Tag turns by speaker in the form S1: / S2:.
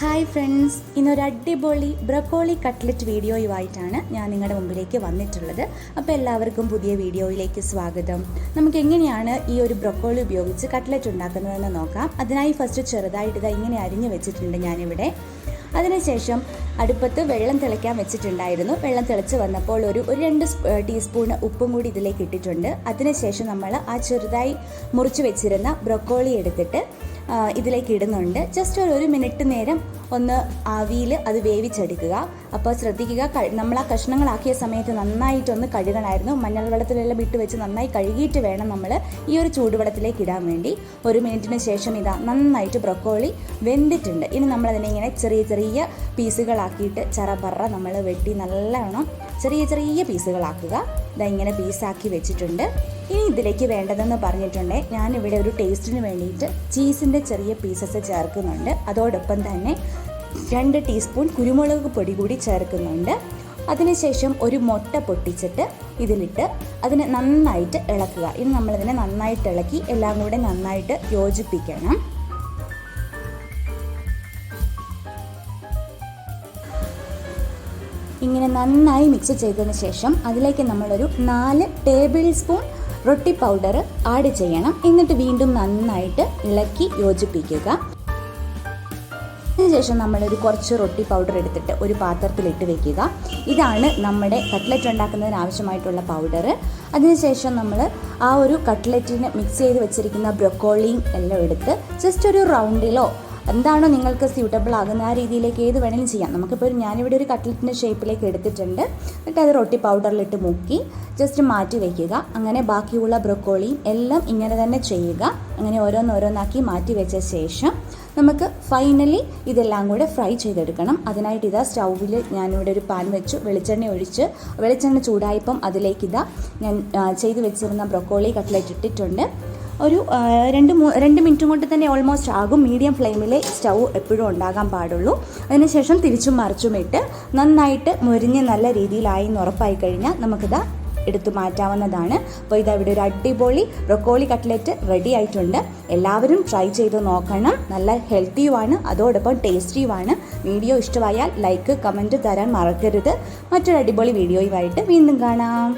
S1: Hi friends, ഇന്നൊരു അടിപൊളി broccoli cutlet വീഡിയോയുമായിട്ടാണ് ഞാൻ നിങ്ങളുടെ മുമ്പിലേക്ക് വന്നിട്ടുള്ളത്. അപ്പോൾ എല്ലാവർക്കും പുതിയ വീഡിയോയിലേക്ക് സ്വാഗതം. നമുക്ക് എങ്ങനെയാണ് ഈ ഒരു ബ്രക്കോളി ഉപയോഗിച്ച് കട്ട്ലറ്റ് ഉണ്ടാക്കുന്നതെന്ന് നോക്കാം. അതിനായി ഫസ്റ്റ് ചെറുതായിട്ട് ഇങ്ങനെ അരിഞ്ഞു വെച്ചിട്ടുണ്ട് ഞാനിവിടെ. അതിനുശേഷം അടുപ്പത്ത് വെള്ളം തിളയ്ക്കാൻ വെച്ചിട്ടുണ്ടായിരുന്നു. വെള്ളം തിളച്ച് വന്നപ്പോൾ ഒരു 2 ടീസ്പൂൺ ഉപ്പും കൂടി ഇതിലേക്ക് ഇട്ടിട്ടുണ്ട്. അതിനുശേഷം നമ്മൾ ആ ചെറുതായി മുറിച്ച് വെച്ചിരുന്ന ബ്രക്കോളി എടുത്തിട്ട് ഇതിലേക്ക് ഇടുന്നുണ്ട്. ജസ്റ്റ് ഒരു മിനിറ്റ് നേരം ഒന്ന് ആവിയിൽ അത് വേവിച്ചെടുക്കുക. അപ്പോൾ ശ്രദ്ധിക്കുക, നമ്മൾ ആ കഷ്ണങ്ങളാക്കിയ സമയത്ത് നന്നായിട്ടൊന്ന് കഴുകണമായിരുന്നു. മഞ്ഞൾ വെള്ളത്തിലെല്ലാം ഇട്ട് വെച്ച് നന്നായി കഴുകിയിട്ട് വേണം നമ്മൾ ഈ ഒരു ചൂടുവെള്ളത്തിലേക്ക് ഇടാൻ വേണ്ടി. 1 മിനിറ്റിന് ശേഷം ഇതാ നന്നായിട്ട് ബ്രക്കോളി വെന്തിട്ടുണ്ട്. ഇനി നമ്മളതിനെ ഇങ്ങനെ ചെറിയ ചെറിയ പീസുകളാക്കിയിട്ട് ചറപറ നമ്മൾ വെട്ടി നല്ലവണ്ണം ചെറിയ പീസുകളാക്കുക. ഇതാ ഇങ്ങനെ പീസാക്കി വെച്ചിട്ടുണ്ട്. ഇനി ഇതിലേക്ക് വേണ്ടതെന്ന് പറഞ്ഞിട്ടുണ്ടെങ്കിൽ ഞാനിവിടെ ഒരു ടേസ്റ്റിന് വേണ്ടിയിട്ട് ചീസിൻ്റെ ചെറിയ പീസസ് ചേർക്കുന്നുണ്ട്. അതോടൊപ്പം തന്നെ 2 ടീസ്പൂൺ കുരുമുളക് പൊടി കൂടി ചേർക്കുന്നുണ്ട്. അതിനുശേഷം ഒരു മുട്ട പൊട്ടിച്ചിട്ട് ഇതിലിട്ട് അതിനെ നന്നായിട്ട് ഇളക്കുക. ഇനി നമ്മളതിനെ നന്നായിട്ട് ഇളക്കി എല്ലാം കൂടെ നന്നായിട്ട് യോജിപ്പിക്കണം. ഇങ്ങനെ നന്നായി മിക്സ് ചെയ്തതിന് ശേഷം അതിലേക്ക് നമ്മളൊരു 4 ടേബിൾ സ്പൂൺ റൊട്ടി പൗഡർ ആഡ് ചെയ്യണം. എന്നിട്ട് വീണ്ടും നന്നായിട്ട് ഇളക്കി യോജിപ്പിക്കുക. അതിനുശേഷം നമ്മളൊരു കുറച്ച് റൊട്ടി പൗഡർ എടുത്തിട്ട് ഒരു പാത്രത്തിലിട്ട് വെക്കുക. ഇതാണ് നമ്മുടെ കട്ട്ലറ്റ് ഉണ്ടാക്കുന്നതിന് ആവശ്യമായിട്ടുള്ള പൗഡർ. അതിനുശേഷം നമ്മൾ ആ ഒരു കട്ട്ലറ്റിന് മിക്സ് ചെയ്ത് വെച്ചിരിക്കുന്ന ബ്രൊക്കോളിയും എല്ലാം എടുത്ത് ജസ്റ്റ് ഒരു റൗണ്ടിലോ എന്താണോ നിങ്ങൾക്ക് സ്യൂട്ടബിൾ ആകുന്ന ആ രീതിയിലേക്ക് ഏത് വേണമെങ്കിലും ചെയ്യാം. നമുക്കിപ്പോൾ ഞാനിവിടെ ഒരു കട്ട്ലറ്റിൻ്റെ ഷേപ്പിലേക്ക് എടുത്തിട്ടുണ്ട്. എന്നിട്ട് അത് റൊട്ടി പൗഡറിലിട്ട് മുക്കി ജസ്റ്റ് മാറ്റി വയ്ക്കുക. അങ്ങനെ ബാക്കിയുള്ള ബ്രൊക്കോളിയും എല്ലാം ഇങ്ങനെ തന്നെ ചെയ്യുക. അങ്ങനെ ഓരോന്നാക്കി മാറ്റി വെച്ച ശേഷം നമുക്ക് ഫൈനലി ഇതെല്ലാം കൂടെ ഫ്രൈ ചെയ്തെടുക്കണം. അതിനായിട്ട് ഇതാ സ്റ്റൗവിൽ ഞാനിവിടെ ഒരു പാൻ വെച്ചു. വെളിച്ചെണ്ണ ചൂടായപ്പം അതിലേക്ക് ഞാൻ ചെയ്ത് വെച്ചിരുന്ന ബ്രൊക്കോളി കട്ട്ലറ്റ് ഇട്ടിട്ടുണ്ട്. ഒരു 2 മിനിറ്റും കൊണ്ട് തന്നെ ഓൾമോസ്റ്റ് ആകും. മീഡിയം ഫ്ലെയിമിൽ സ്റ്റൗ എപ്പോഴും ഉണ്ടാകാൻ പാടുള്ളൂ. അതിനുശേഷം തിരിച്ചും മറിച്ചും ഇട്ട് നന്നായിട്ട് മുരിഞ്ഞ് നല്ല രീതിയിലായി എന്ന് ഉറപ്പായി കഴിഞ്ഞാൽ നമുക്കിത് എടുത്തു മാറ്റാവുന്നതാണ്. അപ്പോൾ ഇതാ ഇവിടെ ഒരു അടിപൊളി ബ്രൊക്കോളി കട്ട്ലറ്റ് റെഡി ആയിട്ടുണ്ട്. എല്ലാവരും ട്രൈ ചെയ്ത് നോക്കണം. നല്ല ഹെൽത്തിയുമാണ്, അതോടൊപ്പം ടേസ്റ്റിയുമാണ്. വീഡിയോ ഇഷ്ടമായാൽ ലൈക്ക് കമൻറ്റ് തരാൻ മറക്കരുത്. മറ്റൊരു അടിപൊളി വീഡിയോയുമായിട്ട് വീണ്ടും കാണാം.